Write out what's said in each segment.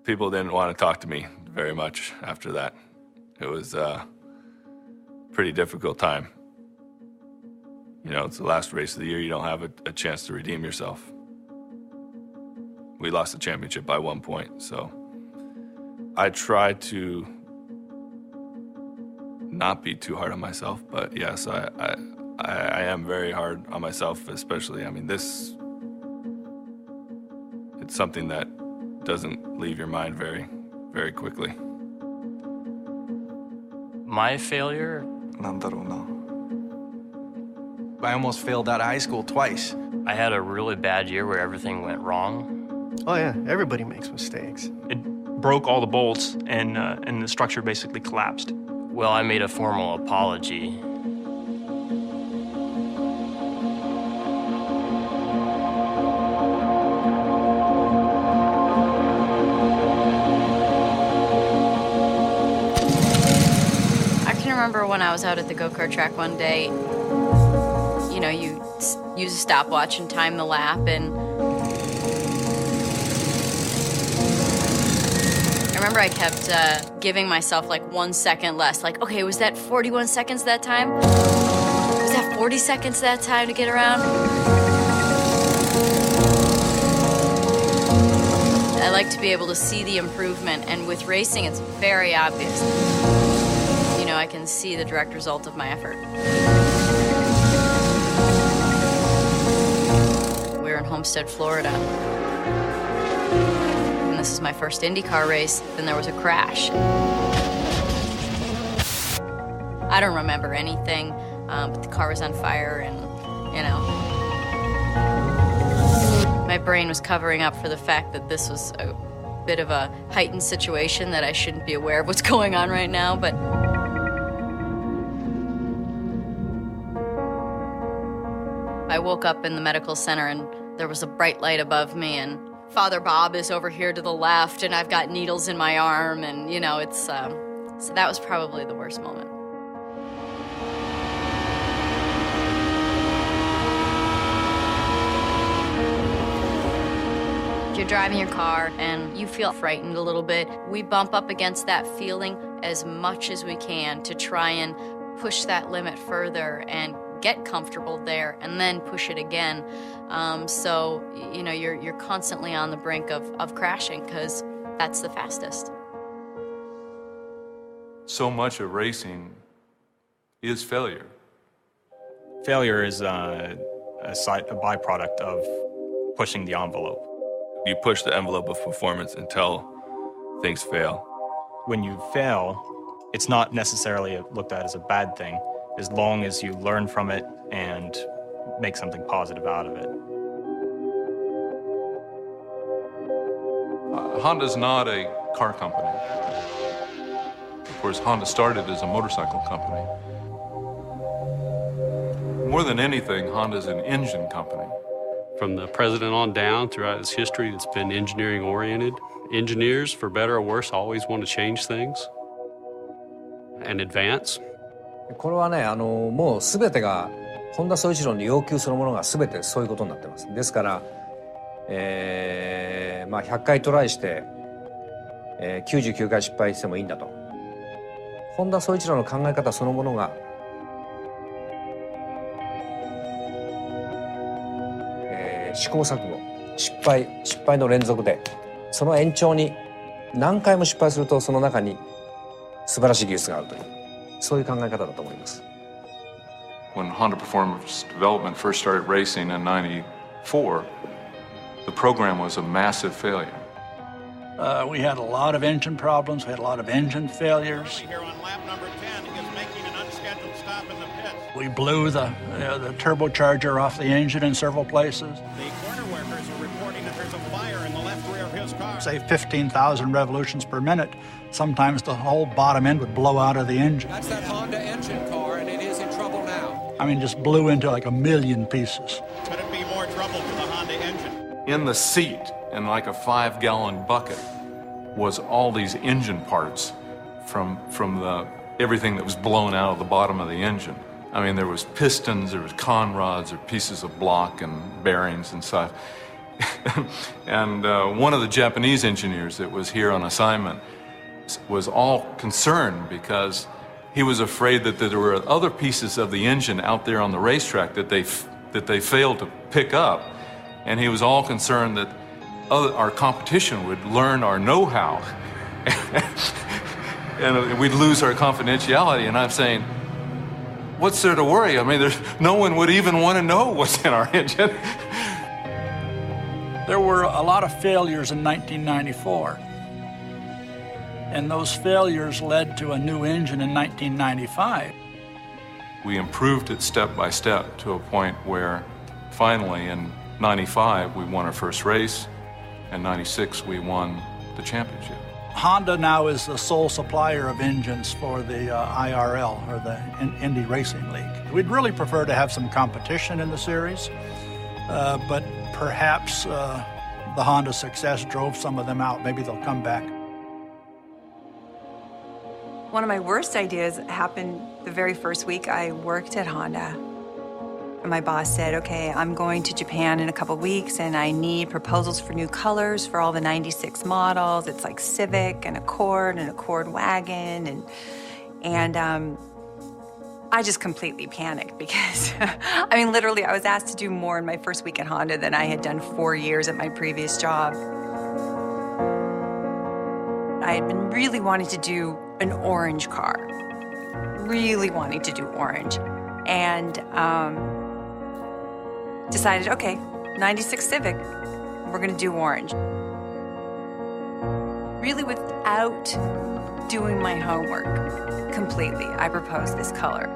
People didn't want to talk to me very much after that. It was a pretty difficult time. You know, it's the last race of the year. You don't have a chance to redeem yourself. We lost the championship by 1 point, so I tried to not be too hard on myself, but yes, I am very hard on myself, especially, I mean, it's something that doesn't leave your mind very, very quickly. My failure? I almost failed out of high school twice. I had a really bad year where everything went wrong. Oh yeah, everybody makes mistakes. It broke all the bolts and the structure basically collapsed. Well, I made a formal apology. I can remember when I was out at the go-kart track one day, you know, you use a stopwatch and time the lap, and I remember I kept giving myself like 1 second less. Like, okay, was that 41 seconds that time? Was that 40 seconds that time to get around? I like to be able to see the improvement, and with racing, it's very obvious. You know, I can see the direct result of my effort. We're in Homestead, Florida. This is my first IndyCar race, then there was a crash. I don't remember anything, but the car was on fire and, you know. My brain was covering up for the fact that this was a bit of a heightened situation, that I shouldn't be aware of what's going on right now, but I woke up in the medical center and there was a bright light above me, and Father Bob is over here to the left, and I've got needles in my arm, and, you know, it's, so that was probably the worst moment. You're driving your car, and you feel frightened a little bit. We bump up against that feeling as much as we can to try and push that limit further and get comfortable there, and then push it again. So, you know, you're constantly on the brink of crashing, because that's the fastest. So much of racing is failure. Failure is a byproduct of pushing the envelope. You push the envelope of performance until things fail. When you fail, it's not necessarily looked at as a bad thing, as long as you learn from it and make something positive out of it. Honda's not a car company. Of course, Honda started as a motorcycle company. More than anything, Honda's an engine company. From the president on down, throughout its history, it's been engineering-oriented. Engineers, for better or worse, always want to change things and advance. これはね、もう全てが本田宗一郎の要求するものが全てそういうことになってます。ですから、まあ100回トライして、99回失敗してもいいんだと。本田宗一郎の考え方そのものが、試行錯誤、失敗の連続で、その延長に何回も失敗するとその中に素晴らしい技術があるという。そういう考え方だと思います。When Honda Performance Development first started racing in '94, the program was a massive failure. We had a lot of engine problems. We had a lot of engine failures. Here on lap number 10 is making an unscheduled stop in the pits. We blew the turbocharger off the engine in several places. The corner workers are reporting that there's a fire in the left rear of his car. Say 15,000 revolutions per minute. Sometimes the whole bottom end would blow out of the engine. That's that Honda engine car, and it is in trouble now. I mean, just blew into like a million pieces. Could it be more trouble for the Honda engine? In the seat, in like a 5-gallon bucket, was all these engine parts from everything that was blown out of the bottom of the engine. I mean, there was pistons, there was conrods, or pieces of block and bearings and stuff. And one of the Japanese engineers that was here on assignment was all concerned because he was afraid that there were other pieces of the engine out there on the racetrack that they failed to pick up. And he was all concerned that our competition would learn our know-how and we'd lose our confidentiality. And I'm saying, what's there to worry? I mean, no one would even want to know what's in our engine. There were a lot of failures in 1994. And those failures led to a new engine in 1995. We improved it step by step to a point where finally in 95 we won our first race, and 96 we won the championship. Honda now is the sole supplier of engines for the IRL, or the Indy Racing League. We'd really prefer to have some competition in the series, but perhaps the Honda success drove some of them out. Maybe they'll come back. One of my worst ideas happened the very first week I worked at Honda. My boss said, okay, I'm going to Japan in a couple weeks and I need proposals for new colors for all the 96 models. It's like Civic and Accord wagon. And I just completely panicked because, I mean, literally I was asked to do more in my first week at Honda than I had done 4 years at my previous job. I had been really wanting to do an orange car, really wanting to do orange. And decided, okay, 96 Civic, we're gonna do orange. Really without doing my homework completely, I proposed this color.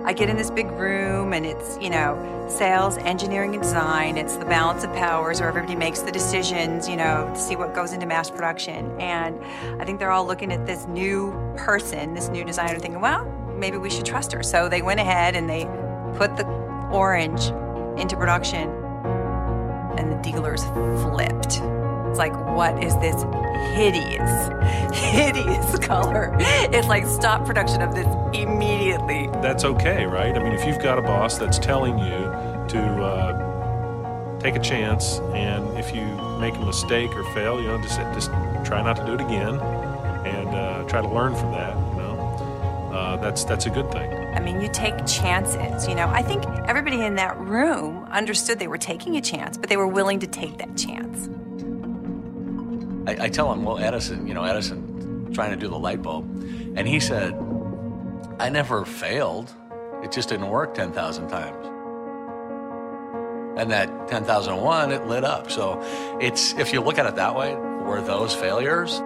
I get in this big room and it's, you know, sales, engineering, and design. It's the balance of powers where everybody makes the decisions, you know, to see what goes into mass production. And I think they're all looking at this new person, this new designer, thinking, well, maybe we should trust her. So they went ahead and they put the orange into production and the dealers flipped. It's like, what is this hideous color? It's like, stop production of this immediately. That's okay, right? I mean, if you've got a boss that's telling you to take a chance, and if you make a mistake or fail, you know, just try not to do it again, and try to learn from that, you know, that's a good thing. I mean, you take chances, you know. I think everybody in that room understood they were taking a chance, but they were willing to take that chance. I tell him, well, Edison trying to do the light bulb, and he said, I never failed. It just didn't work 10,000 times. And that 10,001, it lit up. So it's, if you look at it that way, were those failures?